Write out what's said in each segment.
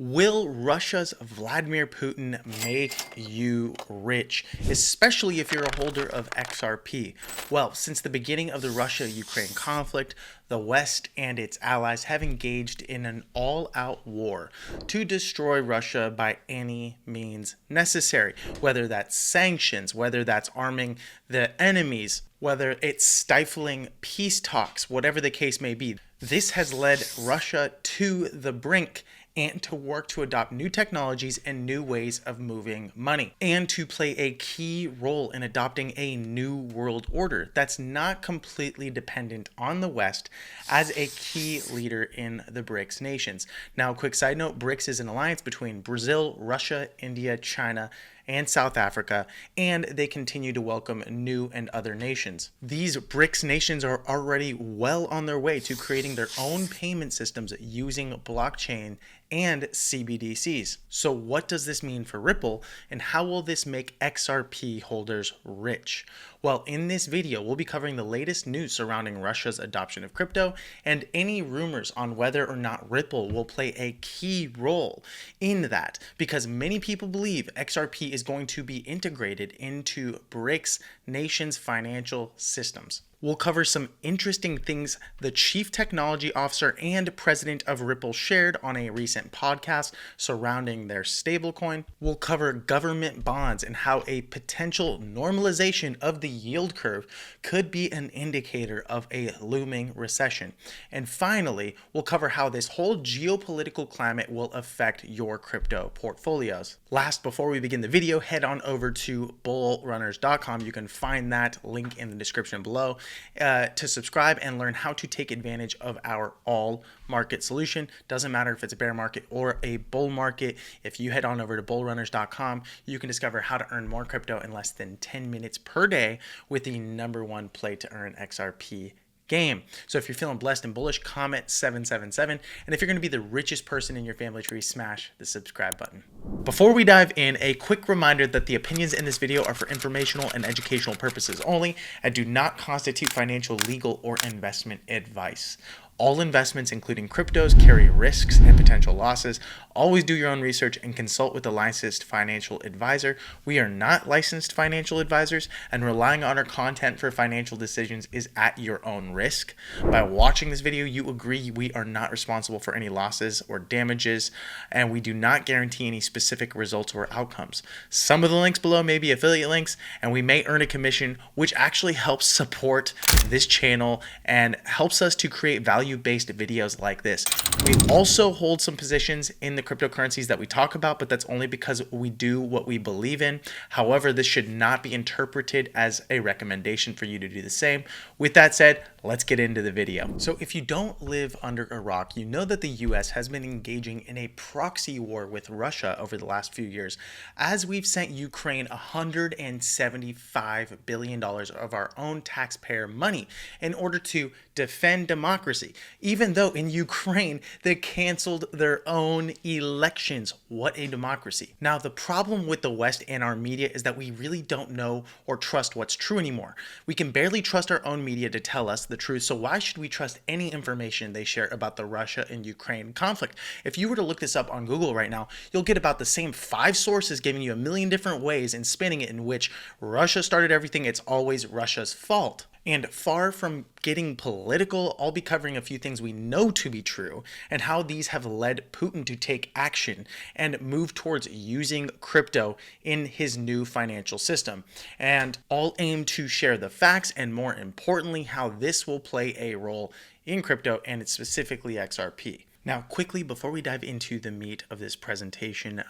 Will Russia's Vladimir Putin make you rich, especially if you're a holder of XRP? Well, since the beginning of the Russia-Ukraine conflict, the West and its allies have engaged in an all-out war to destroy Russia by any means necessary, whether that's sanctions, whether that's arming the enemies, whether it's stifling peace talks, whatever the case may be. This has led Russia to the brink and to work to adopt new technologies and new ways of moving money, and to play a key role in adopting a new world order that's not completely dependent on the West as a key leader in the BRICS nations. Now, quick side note, BRICS is an alliance between Brazil, Russia, India, China, and South Africa, and they continue to welcome new and other nations. These BRICS nations are already well on their way to creating their own payment systems using blockchain and CBDCs. So what does this mean for Ripple, and how will this make XRP holders rich? Well, in this video, we'll be covering the latest news surrounding Russia's adoption of crypto and any rumors on whether or not Ripple will play a key role in that, because many people believe XRP is going to be integrated into BRICS nations' financial systems. We'll cover some interesting things the Chief Technology Officer and President of Ripple shared on a recent podcast surrounding their stablecoin. We'll cover government bonds and how a potential normalization of the yield curve could be an indicator of a looming recession. And finally, we'll cover how this whole geopolitical climate will affect your crypto portfolios. Last, before we begin the video, head on over to bullrunners.com. You can find that link in the description below. To subscribe and learn how to take advantage of our all market solution. Doesn't matter if it's a bear market or a bull market. If you head on over to bullrunners.com, you can discover how to earn more crypto in less than 10 minutes per day with the #1 play to earn XRP game. So if you're feeling blessed and bullish, comment 777. And if you're going to be the richest person in your family tree, smash the subscribe button. Before we dive in, a quick reminder that the opinions in this video are for informational and educational purposes only and do not constitute financial, legal, or investment advice. All investments, including cryptos, carry risks and potential losses. Always do your own research and consult with a licensed financial advisor. We are not licensed financial advisors, and relying on our content for financial decisions is at your own risk. By watching this video, you agree we are not responsible for any losses or damages, and we do not guarantee any specific results or outcomes. Some of the links below may be affiliate links, and we may earn a commission, which actually helps support this channel and helps us to create value-based videos like this. We also hold some positions in the cryptocurrencies that we talk about, but that's only because we do what we believe in. However, this should not be interpreted as a recommendation for you to do the same. With that said, let's get into the video. So if you don't live under a rock, you know that the US has been engaging in a proxy war with Russia over the last few years, as we've sent Ukraine $175 billion of our own taxpayer money in order to defend democracy, even though in Ukraine they canceled their own elections. What a democracy. Now, the problem with the West and our media is that we really don't know or trust what's true anymore. We can barely trust our own media to tell us the truth, so why should we trust any information they share about the Russia and Ukraine conflict? If you were to look this up on Google right now, you'll get about the same 5 sources giving you a million different ways and spinning it in which Russia started everything, it's always Russia's fault. And far from getting political, I'll be covering a few things we know to be true and how these have led Putin to take action and move towards using crypto in his new financial system. And I'll aim to share the facts and, more importantly, how this will play a role in crypto and it's specifically XRP. Now, quickly, before we dive into the meat of this presentation,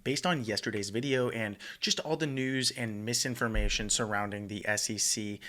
based on yesterday's video and just all the news and misinformation surrounding the SEC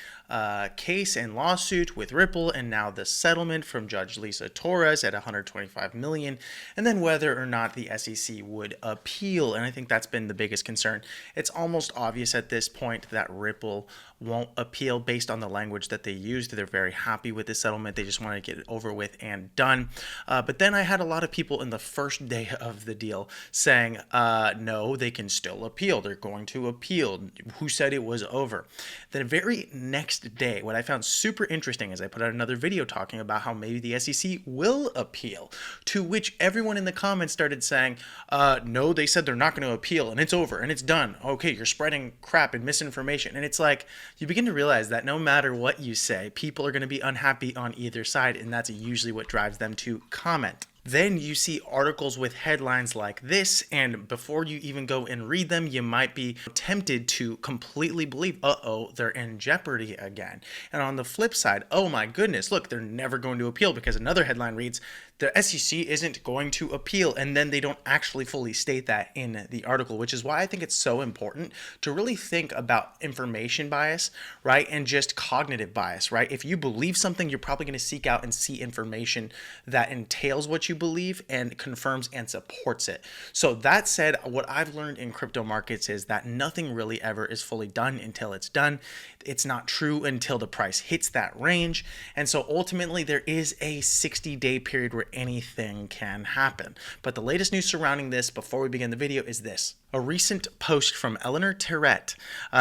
case and lawsuit with Ripple, and now the settlement from Judge Lisa Torres at $125 million, and then whether or not the SEC would appeal, and I think that's been the biggest concern. It's almost obvious at this point that Ripple won't appeal based on the language that they used. They're very happy with the settlement. They just want to get it over with and done. But then I had a lot of people in the first day of the deal saying, no, they can still appeal. They're going to appeal. Who said it was over? The very next day, what I found super interesting is I put out another video talking about how maybe the SEC will appeal, to which everyone in the comments started saying, no, they said they're not going to appeal and it's over and it's done. Okay, you're spreading crap and misinformation. And it's like, you begin to realize that no matter what you say, people are going to be unhappy on either side, and that's usually what drives them to comment. Then you see articles with headlines like this, and before you even go and read them, you might be tempted to completely believe, uh-oh, they're in jeopardy again. And on the flip side, oh my goodness, look, they're never going to appeal, because another headline reads, the SEC isn't going to appeal, and then they don't actually fully state that in the article, which is why I think it's so important to really think about information bias, right, and just cognitive bias, right? If you believe something, you're probably going to seek out and see information that entails what you believe and confirms and supports it. So that said, what I've learned in crypto markets is that nothing really ever is fully done until it's done. It's not true until the price hits that range. And so ultimately there is a 60-day period where anything can happen. But the latest news surrounding this before we begin the video is this. A recent post from Eleanor Terrett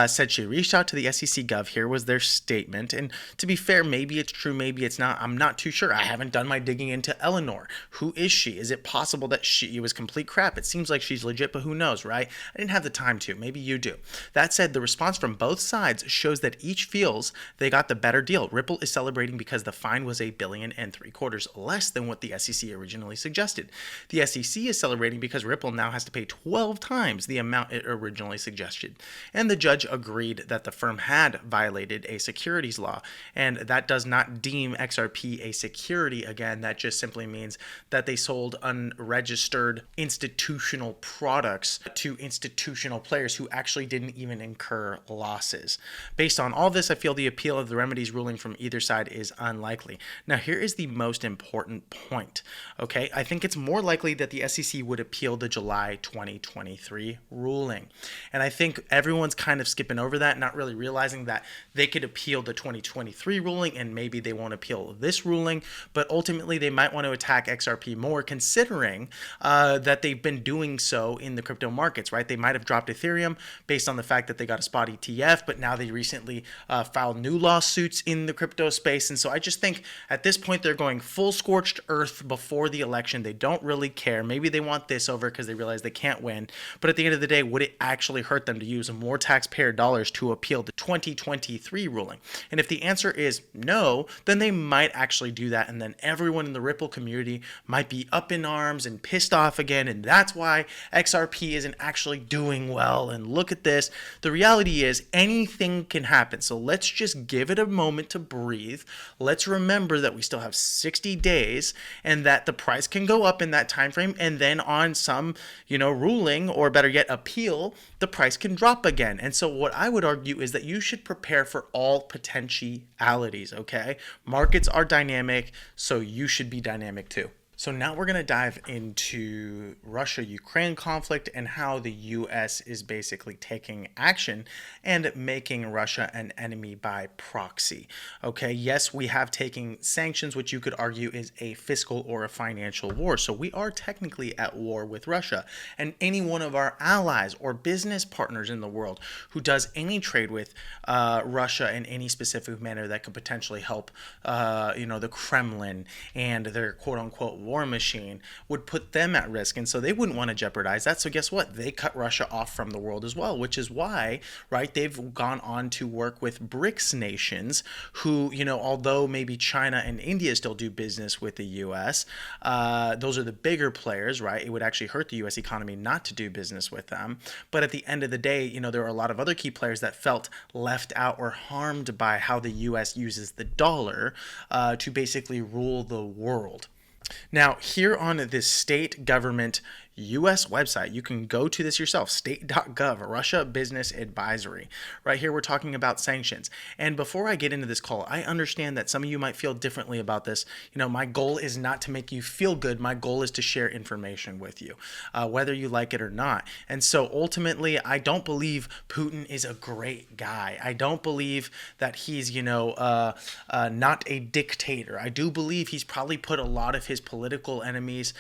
said she reached out to the SEC Gov. Here was their statement. And to be fair, maybe it's true, maybe it's not. I'm not too sure. I haven't done my digging into Eleanor. Who is she? Is it possible that she was complete crap? It seems like she's legit, but who knows, right? I didn't have the time to. Maybe you do. That said, the response from both sides shows that each feels they got the better deal. Ripple is celebrating because the fine was $1.75 billion less than what the SEC originally suggested. The SEC is celebrating because Ripple now has to pay 12 times the amount it originally suggested. And the judge agreed that the firm had violated a securities law, and that does not deem XRP a security. Again, that just simply means that they sold unregistered institutional products to institutional players who actually didn't even incur losses. Based on all this, I feel the appeal of the remedies ruling from either side is unlikely. Now, here is the most important point, okay? I think it's more likely that the SEC would appeal the July 2023 ruling. And I think everyone's kind of skipping over that, not really realizing that they could appeal the 2023 ruling and maybe they won't appeal this ruling, but ultimately they might want to attack XRP more, considering that they've been doing so in the crypto markets, right? They might have dropped Ethereum based on the fact that they got a spot ETF, but now they recently filed new lawsuits in the crypto space. And so I just think at this point they're going full scorched earth before the election. They don't really care. Maybe they want this over because they realize they can't win. But at the end of the day, would it actually hurt them to use more taxpayer dollars to appeal the 2023 ruling? And if the answer is no, then they might actually do that. And then everyone in the Ripple community might be up in arms and pissed off again. And that's why XRP isn't actually doing well. And look at this. The reality is anything can happen. So let's just give it a moment to breathe. Let's remember that we still have 60 days and that the price can go up in that time frame. And then on some, ruling, or better yet, appeal, the price can drop again. And so what I would argue is that you should prepare for all potentialities, okay? Markets are dynamic, so you should be dynamic too. So now we're going to dive into Russia-Ukraine conflict and how the U.S. is basically taking action and making Russia an enemy by proxy. Okay, yes, we have taken sanctions, which you could argue is a fiscal or a financial war. So we are technically at war with Russia. And any one of our allies or business partners in the world who does any trade with Russia in any specific manner that could potentially help, the Kremlin and their quote-unquote war machine would put them at risk, and so they wouldn't want to jeopardize that. So guess what? They cut Russia off from the world as well, which is why, right, they've gone on to work with BRICS nations who, although maybe China and India still do business with the U.S., those are the bigger players, right? It would actually hurt the U.S. economy not to do business with them. But at the end of the day, there are a lot of other key players that felt left out or harmed by how the U.S. uses the dollar to basically rule the world. Now, here on this state government U.S. website, you can go to this yourself, state.gov, Russia Business Advisory. Right here, we're talking about sanctions. And before I get into this call, I understand that some of you might feel differently about this. My goal is not to make you feel good. My goal is to share information with you, whether you like it or not. And so ultimately, I don't believe Putin is a great guy. I don't believe that he's, not a dictator. I do believe he's probably put a lot of his political enemies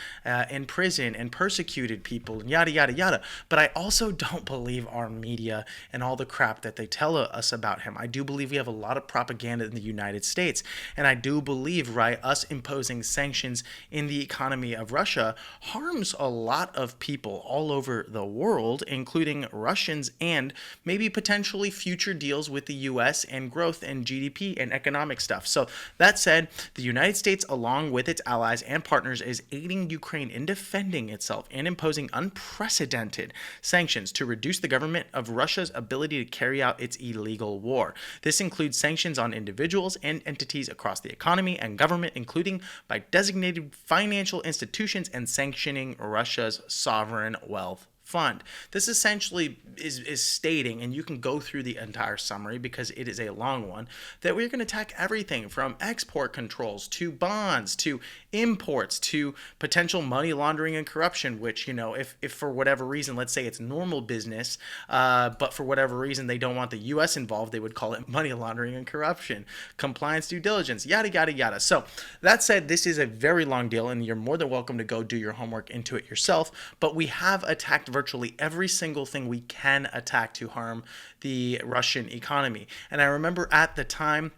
in prison and persecuted people and yada, yada, yada. But I also don't believe our media and all the crap that they tell us about him. I do believe we have a lot of propaganda in the United States. And I do believe, right, us imposing sanctions in the economy of Russia harms a lot of people all over the world, including Russians, and maybe potentially future deals with the US and growth and GDP and economic stuff. So that said, the United States, along with its allies and partners, is aiding Ukraine in defending itself and imposing unprecedented sanctions to reduce the government of Russia's ability to carry out its illegal war. This includes sanctions on individuals and entities across the economy and government, including by designated financial institutions and sanctioning Russia's sovereign wealth fund. This essentially is stating, and you can go through the entire summary because it is a long one, that we're going to attack everything from export controls to bonds to imports to potential money laundering and corruption, which, you know, if for whatever reason, let's say it's normal business, but for whatever reason they don't want the U.S. involved, they would call it money laundering and corruption, compliance due diligence, yada, yada, yada. So that said, this is a very long deal, and you're more than welcome to go do your homework into it yourself, but we have attacked virtually every single thing we can attack to harm the Russian economy. And I remember at the time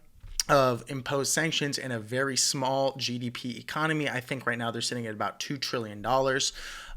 of imposed sanctions in a very small GDP economy, I think right now they're sitting at about $2 trillion.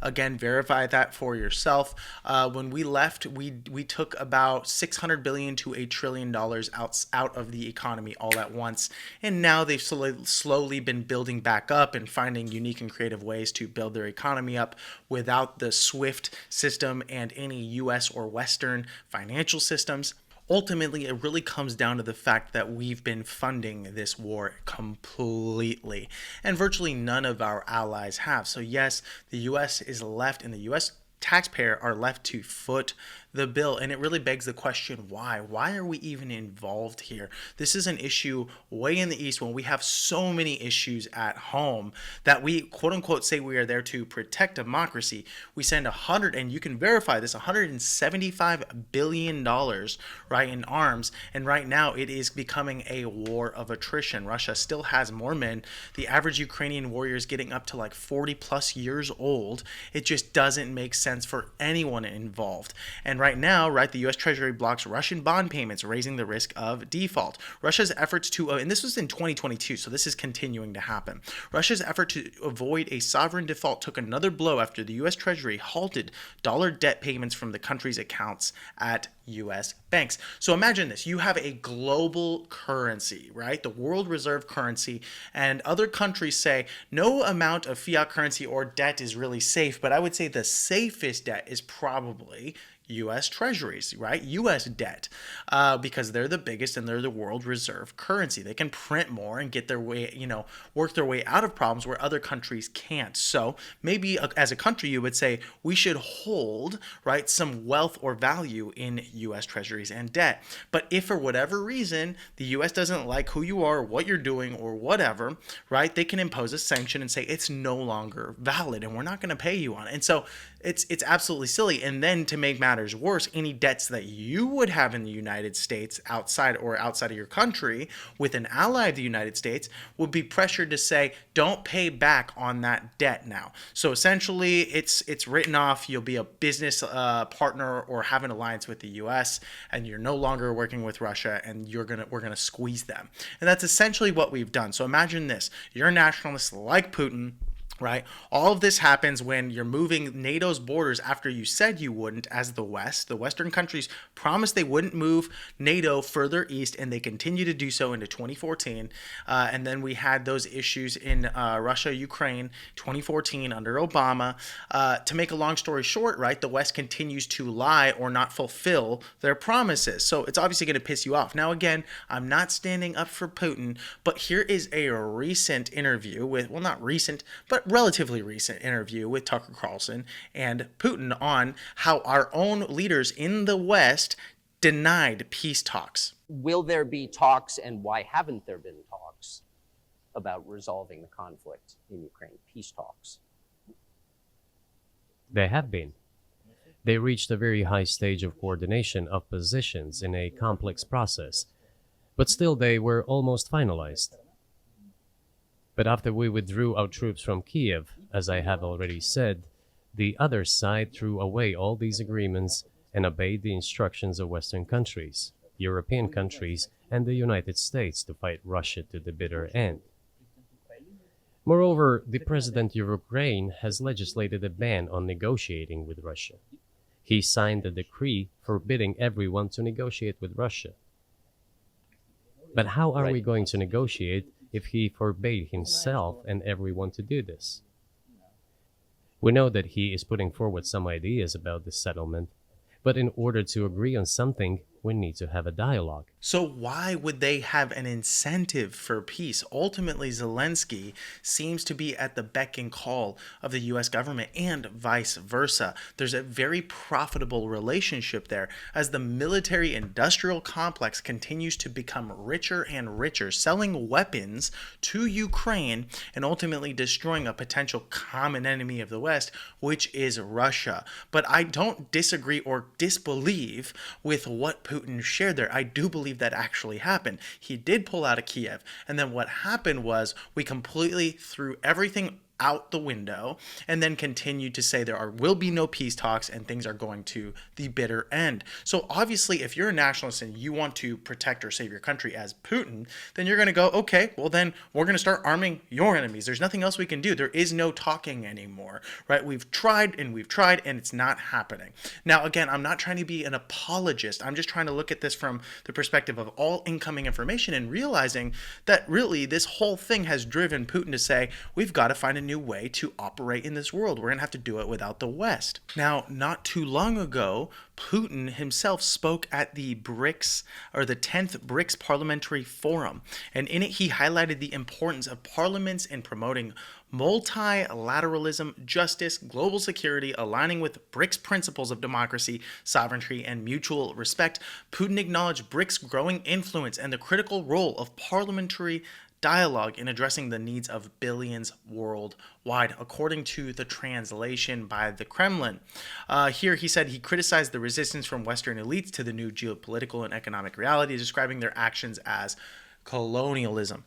Again, verify that for yourself. When we left, we took about 600 billion to $1 trillion out of the economy all at once. And now they've slowly been building back up and finding unique and creative ways to build their economy up without the SWIFT system and any US or Western financial systems. Ultimately, it really comes down to the fact that we've been funding this war completely, and virtually none of our allies have. So yes, the U.S. is left, and the U.S. taxpayer are left to foot the bill. And it really begs the question, why? Why are we even involved here? This is an issue way in the East when we have so many issues at home that we, quote unquote, say we are there to protect democracy. We send and you can verify this, $175 billion, right, in arms. And right now it is becoming a war of attrition. Russia still has more men. The average Ukrainian warrior is getting up to like 40 plus years old. It just doesn't make sense for anyone involved. And right now, right, the U.S. Treasury blocks Russian bond payments, raising the risk of default. Russia's efforts to, and this was in 2022, so this is continuing to happen. Russia's effort to avoid a sovereign default took another blow after the U.S. Treasury halted dollar debt payments from the country's accounts at U.S. banks. So imagine this. You have a global currency, right? The world reserve currency, and other countries say no amount of fiat currency or debt is really safe, but I would say the safest debt is probably U.S. treasuries, right? U.S. debt, because they're the biggest and they're the world reserve currency. They can print more and get their way, work their way out of problems where other countries can't. So maybe as a country, you would say we should hold, right, some wealth or value in U.S. treasuries and debt. But if for whatever reason the U.S. doesn't like who you are, or what you're doing, or whatever, right, they can impose a sanction and say it's no longer valid and we're not going to pay you on it. And so it's absolutely silly. And then to make matters worse, any debts that you would have in the United States outside of your country with an ally of the United States would be pressured to say, don't pay back on that debt now. So essentially it's written off. You'll be a business partner or have an alliance with the US, and you're no longer working with Russia, and we're gonna squeeze them. And that's essentially what we've done. So imagine this. You're a nationalist like Putin, right? All of this happens when you're moving NATO's borders after you said you wouldn't as the West. The Western countries promised they wouldn't move NATO further east, and they continue to do so into 2014. And then we had those issues in Russia, Ukraine, 2014 under Obama. To make a long story short, right, the West continues to lie or not fulfill their promises. So it's obviously going to piss you off. Now, again, I'm not standing up for Putin, but here is a recent interview with, well, not recent, but relatively recent interview with Tucker Carlson and Putin on how our own leaders in the West denied peace talks. Will there be talks, and why haven't there been talks about resolving the conflict in Ukraine? Peace talks. They have been. They reached a very high stage of coordination of positions in a complex process, but still they were almost finalized. But after we withdrew our troops from Kiev, as I have already said, the other side threw away all these agreements and obeyed the instructions of Western countries, European countries, and the United States to fight Russia to the bitter end. Moreover, the president of Ukraine has legislated a ban on negotiating with Russia. He signed a decree forbidding everyone to negotiate with Russia. But how are we going to negotiate if he forbade himself and everyone to do this? We know that he is putting forward some ideas about this settlement, but in order to agree on something, we need to have a dialogue. So why would they have an incentive for peace? Ultimately, Zelensky seems to be at the beck and call of the US government and vice versa. There's a very profitable relationship there as the military-industrial complex continues to become richer and richer, selling weapons to Ukraine and ultimately destroying a potential common enemy of the West, which is Russia. But I don't disagree or disbelieve with what Putin shared there. I do believe that actually happened. He did pull out of Kiev, and then what happened was we completely threw everything out the window and then continued to say will be no peace talks and things are going to the bitter end. So obviously, if you're a nationalist and you want to protect or save your country as Putin, then you're going to go, okay, well then we're going to start arming your enemies. There's nothing else we can do. There is no talking anymore, right? We've tried and it's not happening. Now, again, I'm not trying to be an apologist. I'm just trying to look at this from the perspective of all incoming information and realizing that really this whole thing has driven Putin to say, we've got to find a new way to operate in this world. We're going to have to do it without the West. Now, not too long ago, Putin himself spoke at the BRICS, or the 10th BRICS Parliamentary Forum, and in it he highlighted the importance of parliaments in promoting multilateralism, justice, global security, aligning with BRICS principles of democracy, sovereignty, and mutual respect. Putin acknowledged BRICS' growing influence and the critical role of parliamentary dialogue in addressing the needs of billions worldwide, according to the translation by the Kremlin. Here he said he criticized the resistance from Western elites to the new geopolitical and economic reality, describing their actions as colonialism.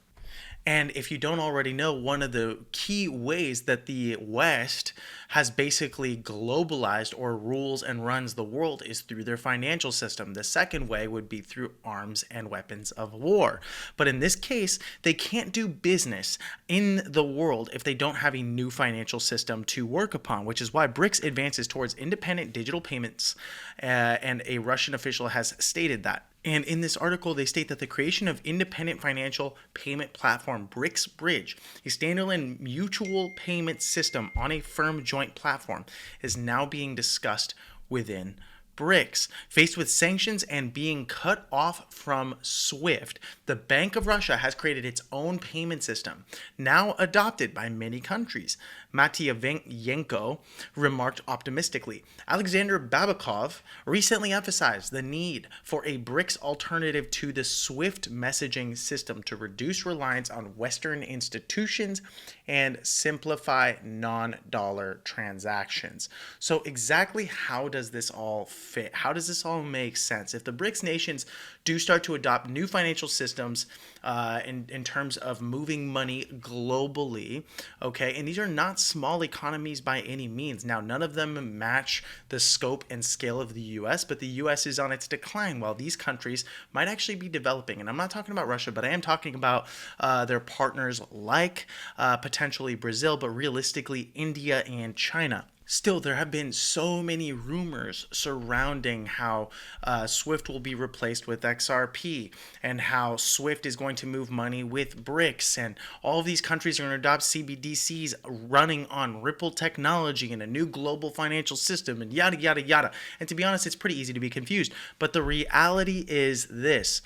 And if you don't already know, one of the key ways that the West has basically globalized or rules and runs the world is through their financial system. The second way would be through arms and weapons of war. But in this case, they can't do business in the world if they don't have a new financial system to work upon, which is why BRICS advances towards independent digital payments, and a Russian official has stated that. And in this article, they state that the creation of independent financial payment platform BRICS Bridge, a standalone mutual payment system on a firm joint platform, is now being discussed within BRICS. Faced with sanctions and being cut off from SWIFT, the Bank of Russia has created its own payment system, now adopted by many countries. Matyavenko remarked optimistically. Alexander Babakov recently emphasized the need for a BRICS alternative to the SWIFT messaging system to reduce reliance on Western institutions and simplify non-dollar transactions. So exactly how does this all fit? How does this all make sense? If the BRICS nations do start to adopt new financial systems in terms of moving money globally, okay, and these are not small economies by any means. Now, none of them match the scope and scale of the U.S., but the U.S. is on its decline while these countries might actually be developing. And I'm not talking about Russia, but I am talking about their partners like potentially Brazil, but realistically India and China. Still, there have been so many rumors surrounding how SWIFT will be replaced with XRP and how SWIFT is going to move money with BRICS, and all of these countries are going to adopt CBDCs running on Ripple technology and a new global financial system and yada, yada, yada. And to be honest, it's pretty easy to be confused. But the reality is this.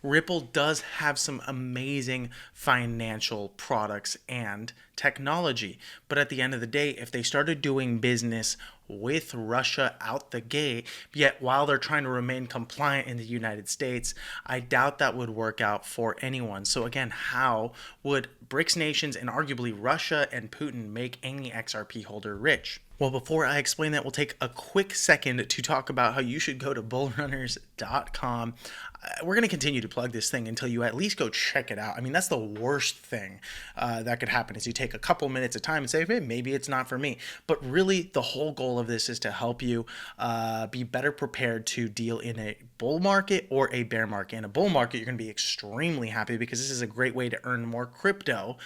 Ripple does have some amazing financial products and technology. But at the end of the day, if they started doing business with Russia out the gate, yet while they're trying to remain compliant in the United States, I doubt that would work out for anyone. So again, how would BRICS nations and arguably Russia and Putin make any XRP holder rich? Well, before I explain that, we'll take a quick second to talk about how you should go to bullrunners.com. we're going to continue to plug this thing until you at least go check it out. I mean, that's the worst thing that could happen is you take a couple minutes of time and say, hey, maybe it's not for me. But really, the whole goal of this is to help you be better prepared to deal in a bull market or a bear market. In a bull market, you're going to be extremely happy because this is a great way to earn more crypto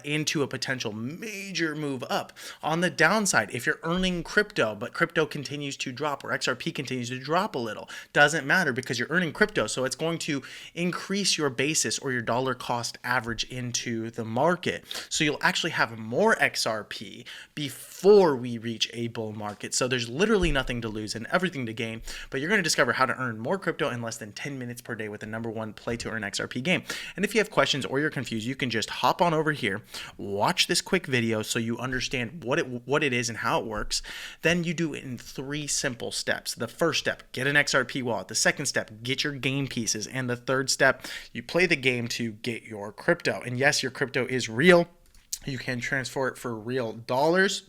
into a potential major move up. On the downside, if you're earning crypto, but crypto continues to drop or XRP continues to drop a little, doesn't matter because you're earning crypto. So it's going to increase your basis or your dollar cost average into the market. So you'll actually have more XRP before we reach a bull market. So there's literally nothing to lose and everything to gain, but you're going to discover how to earn more crypto in less than 10 minutes per day with the #1 play to earn XRP game. And if you have questions or you're confused, you can just hop on over here, watch this quick video so you understand what it is and how it works. Then you do it in 3 simple steps. The first step, get an XRP wallet. The second step, get your game pieces. And the third step, you play the game to get your crypto. And yes, your crypto is real. You can transfer it for real dollars.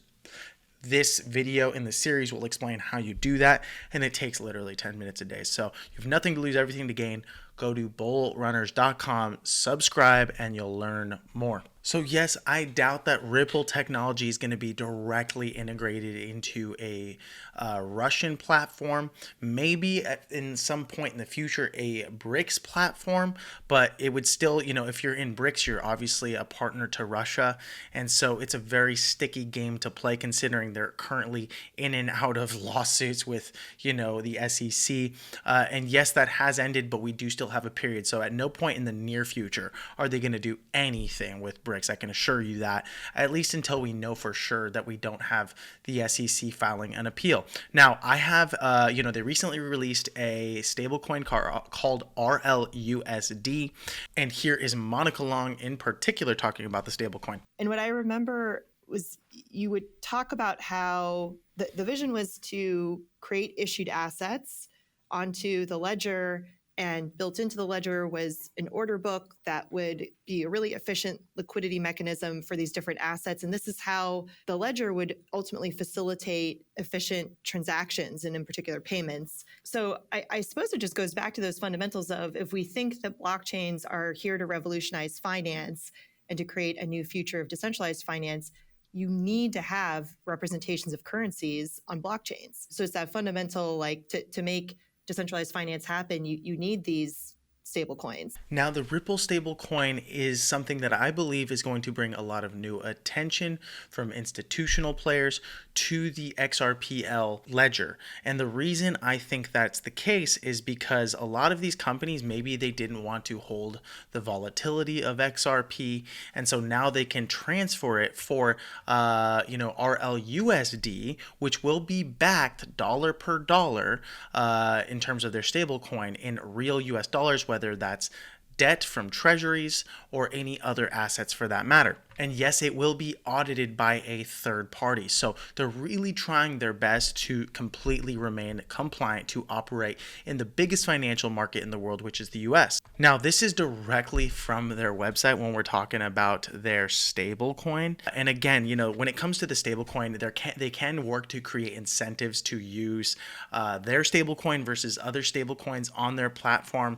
This video in the series will explain how you do that, and it takes literally 10 minutes a day. So you have nothing to lose, everything to gain. Go to bullrunners.com, subscribe, and you'll learn more. So yes, I doubt that Ripple technology is going to be directly integrated into a Russian platform. Maybe in some point in the future, a BRICS platform, but it would still, if you're in BRICS, you're obviously a partner to Russia. And so it's a very sticky game to play considering they're currently in and out of lawsuits with, the SEC. And yes, that has ended, but we do still have a period. So at no point in the near future are they going to do anything with BRICS. I can assure you that, at least until we know for sure that we don't have the SEC filing an appeal. Now, I have, they recently released a stablecoin called RLUSD, and here is Monica Long in particular talking about the stablecoin. And what I remember was you would talk about how the vision was to create issued assets onto the ledger, and built into the ledger was an order book that would be a really efficient liquidity mechanism for these different assets. And this is how the ledger would ultimately facilitate efficient transactions and in particular payments. So I suppose it just goes back to those fundamentals of if we think that blockchains are here to revolutionize finance and to create a new future of decentralized finance, you need to have representations of currencies on blockchains. So it's that fundamental, to make decentralized finance happen, you need these stable coins. Now, the Ripple stablecoin is something that I believe is going to bring a lot of new attention from institutional players to the XRPL ledger. And the reason I think that's the case is because a lot of these companies, maybe they didn't want to hold the volatility of XRP. And so now they can transfer it for, RLUSD, which will be backed dollar per dollar in terms of their stablecoin in real US dollars, whether that's debt from treasuries or any other assets for that matter. And yes, it will be audited by a third party. So they're really trying their best to completely remain compliant to operate in the biggest financial market in the world, which is the US. Now, this is directly from their website when we're talking about their stable coin. And again, when it comes to the stable coin, they can work to create incentives to use their stable coin versus other stable coins on their platform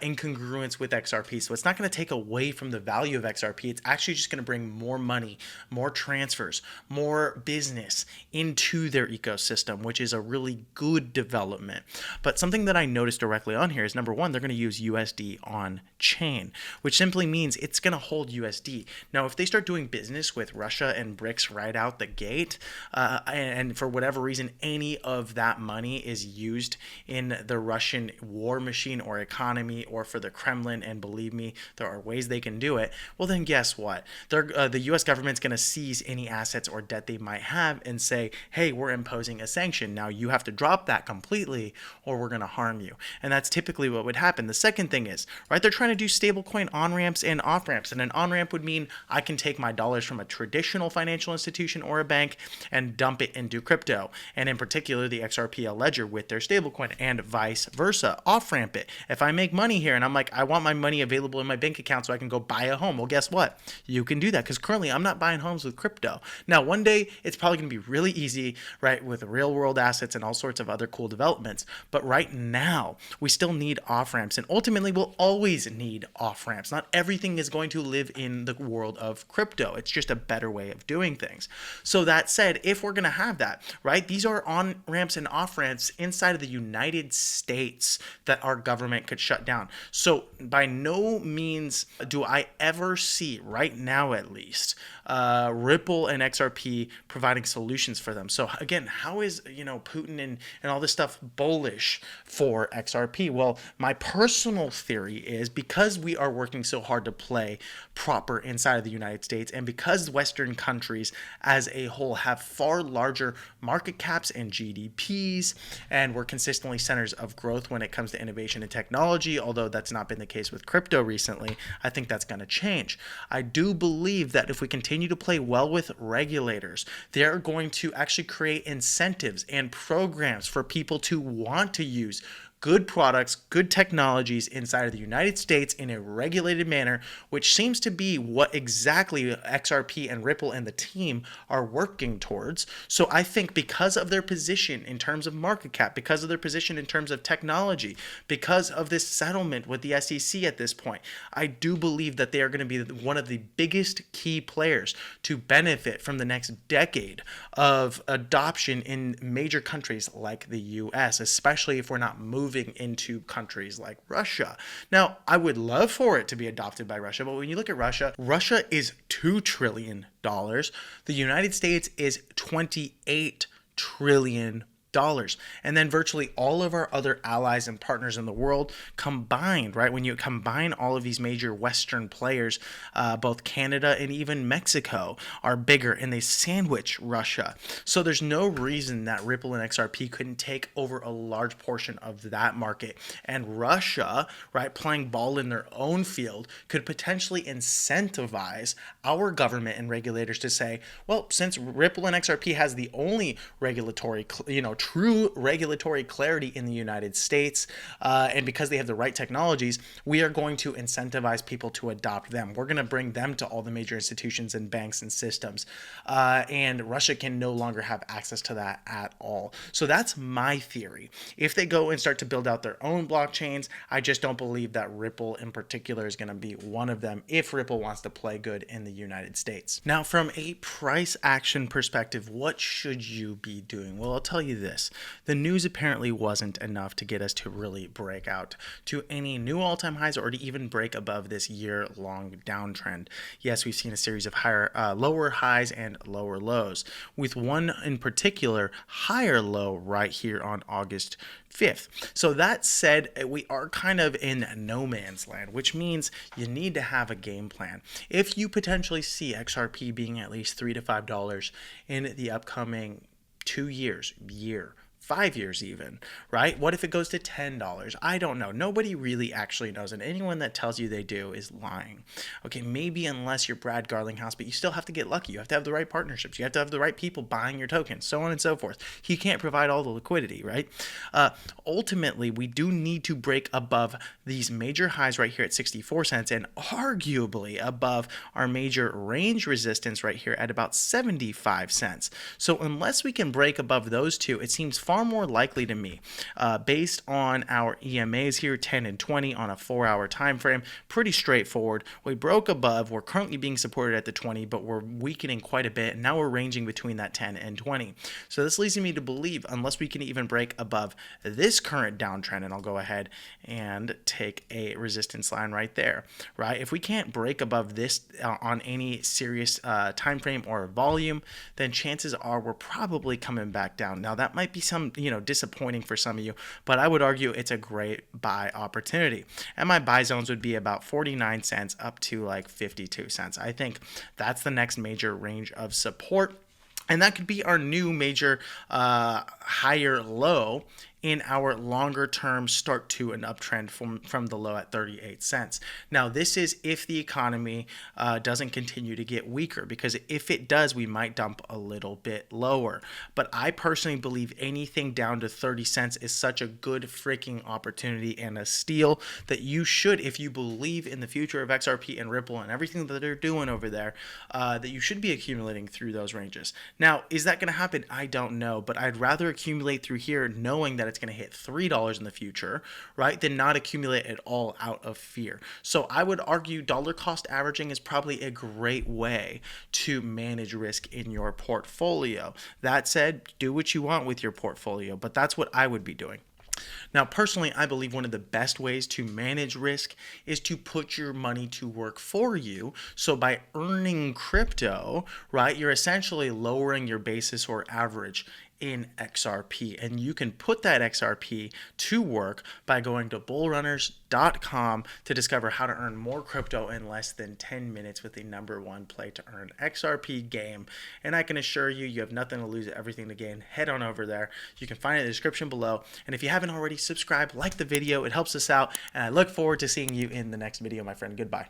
in congruence with XRP. So it's not going to take away from the value of XRP. It's actually just going to bring more money, more transfers, more business into their ecosystem, which is a really good development. But something that I noticed directly on here is number one, they're going to use USD on chain, which simply means it's going to hold USD. Now, if they start doing business with Russia and BRICS right out the gate, and for whatever reason, any of that money is used in the Russian war machine or economy or for the Kremlin, and believe me, there are ways they can do it, well, then guess what? The U.S. government's going to seize any assets or debt they might have and say, hey, we're imposing a sanction. Now you have to drop that completely or we're going to harm you. And that's typically what would happen. The second thing is, right, they're trying to do stablecoin on-ramps and off-ramps. And an on-ramp would mean I can take my dollars from a traditional financial institution or a bank and dump it into crypto. And in particular, the XRPL ledger with their stablecoin, and vice versa. Off-ramp it. If I make money here and I'm like, I want my money available in my bank account so I can go buy a home. Well, guess what? You can do do that because currently I'm not buying homes with crypto. Now, one day it's probably going to be really easy, right, with real world assets and all sorts of other cool developments. But right now, we still need off ramps, and ultimately we'll always need off ramps. Not everything is going to live in the world of crypto. It's just a better way of doing things. So that said, if we're going to have that, right, these are on ramps and off ramps inside of the United States that our government could shut down. So by no means do I ever see, right now at least, Ripple and XRP providing solutions for them. So again, how is, Putin and all this stuff bullish for XRP? Well, my personal theory is because we are working so hard to play proper inside of the United States, and because Western countries as a whole have far larger market caps and GDPs, and we're consistently centers of growth when it comes to innovation and technology, although that's not been the case with crypto recently, I think that's going to change. I do believe that if we continue to play well with regulators, they're going to actually create incentives and programs for people to want to use good products, good technologies inside of the United States in a regulated manner, which seems to be what exactly XRP and Ripple and the team are working towards. So I think because of their position in terms of market cap, because of their position in terms of technology, because of this settlement with the SEC at this point, I do believe that they are going to be one of the biggest key players to benefit from the next decade of adoption in major countries like the US, especially if we're not moving into countries like Russia. Now, I would love for it to be adopted by Russia, but when you look at Russia, Russia is $2 trillion. The United States is $28 trillion. And then virtually all of our other allies and partners in the world combined, right? When you combine all of these major Western players, both Canada and even Mexico are bigger, and they sandwich Russia. So there's no reason that Ripple and XRP couldn't take over a large portion of that market. And Russia, right, playing ball in their own field, could potentially incentivize our government and regulators to say, well, since Ripple and XRP has the only regulatory, true regulatory clarity in the United States, and because they have the right technologies, we are going to incentivize people to adopt them. We're going to bring them to all the major institutions and banks and systems, and Russia can no longer have access to that at all. So that's my theory. If they go and start to build out their own blockchains, I just don't believe that Ripple in particular is going to be one of them if Ripple wants to play good in the United States. Now, from a price action perspective, what should you be doing? Well, I'll tell you this. The news apparently wasn't enough to get us to really break out to any new all-time highs or to even break above this year-long downtrend. Yes, we've seen a series of lower highs and lower lows, with one in particular higher low right here on August 5th. So that said, we are kind of in no man's land, which means you need to have a game plan. If you potentially see XRP being at least $3 to $5 in the upcoming 2 years, 5 years even, right? What if it goes to $10? I don't know. Nobody really actually knows, and anyone that tells you they do is lying. Okay, maybe unless you're Brad Garlinghouse, but you still have to get lucky. You have to have the right partnerships. You have to have the right people buying your tokens, so on and so forth. He can't provide all the liquidity, right? Ultimately, we do need to break above these major highs right here at 64 cents and arguably above our major range resistance right here at about 75 cents. So unless we can break above those two, it seems far more likely to me, based on our EMAs here, 10 and 20 on a 4-hour time frame, pretty straightforward. We broke above, we're currently being supported at the 20, but we're weakening quite a bit, and now we're ranging between that 10 and 20. So this leads me to believe, unless we can even break above this current downtrend, and I'll go ahead and take a resistance line right there, right? If we can't break above this on any serious time frame or volume, then chances are we're probably coming back down. Now that might be some disappointing for some of you, but I would argue it's a great buy opportunity. And my buy zones would be about 49 cents up to like 52 cents. I think that's the next major range of support. And that could be our new major higher low in our longer term start to an uptrend from the low at 38 cents. Now, this is if the economy doesn't continue to get weaker, because if it does, we might dump a little bit lower. But I personally believe anything down to 30 cents is such a good freaking opportunity and a steal that you should, if you believe in the future of XRP and Ripple and everything that they're doing over there, that you should be accumulating through those ranges. Now, is that going to happen? I don't know, but I'd rather accumulate through here knowing that it's going to hit $3 in the future, right, than not accumulate at all out of fear. So I would argue dollar cost averaging is probably a great way to manage risk in your portfolio. That said, do what you want with your portfolio, but that's what I would be doing. Now, personally, I believe one of the best ways to manage risk is to put your money to work for you. So by earning crypto, right, you're essentially lowering your basis or average in XRP, and you can put that XRP to work by going to bullrunners.com to discover how to earn more crypto in less than 10 minutes with the #1 play to earn XRP game. And I can assure you, you have nothing to lose, everything to gain. Head on over there. You can find it in the description below. And if you haven't already, subscribe, like the video. It helps us out. And I look forward to seeing you in the next video, my friend. Goodbye.